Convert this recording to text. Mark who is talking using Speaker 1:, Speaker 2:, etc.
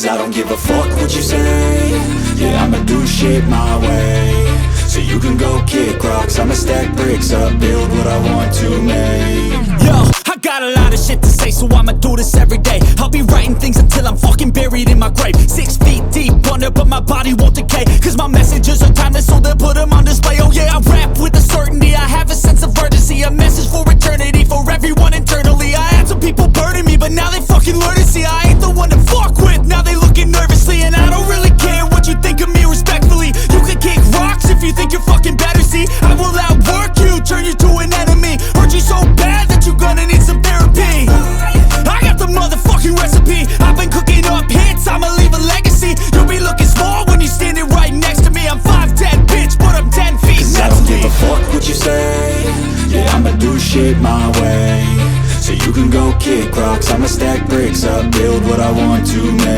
Speaker 1: Cause I don't give a fuck what you say. Yeah, I'ma do shit my way. So you can go kick rocks, I'ma stack bricks up, build what I want to make.
Speaker 2: Yo, I got a lot of shit to say, so I'ma do this every day. I'll be writing things until I'm fucking buried in my grave. 6 feet deep under, but my body won't decay. Cause my messages are timeless, so they'll put them on display. Oh yeah, I rap with a certainty, I have a sense of urgency. A message for eternity, for everyone internally. I had some people burning me, but now they fucking learn to see I ain't the one to fuck with, now they looking nervously. And I don't really care what you think of me, respectfully. You can kick rocks if you think you're fucking better, see. I will outwork you, turn you to an enemy. Hurt you so bad that you're gonna need some therapy. I got the motherfucking recipe, I've been cooking up hits, I'ma leave a legacy. You'll be looking small when you're standing right next to me. I'm 5'10", bitch, but I'm 10 feet
Speaker 1: Cause
Speaker 2: next
Speaker 1: I don't
Speaker 2: to me.
Speaker 1: give a fuck what you say. Yeah, I'ma do shit my way. So you can go kick rocks, I'ma stack bricks up, build what I want to make.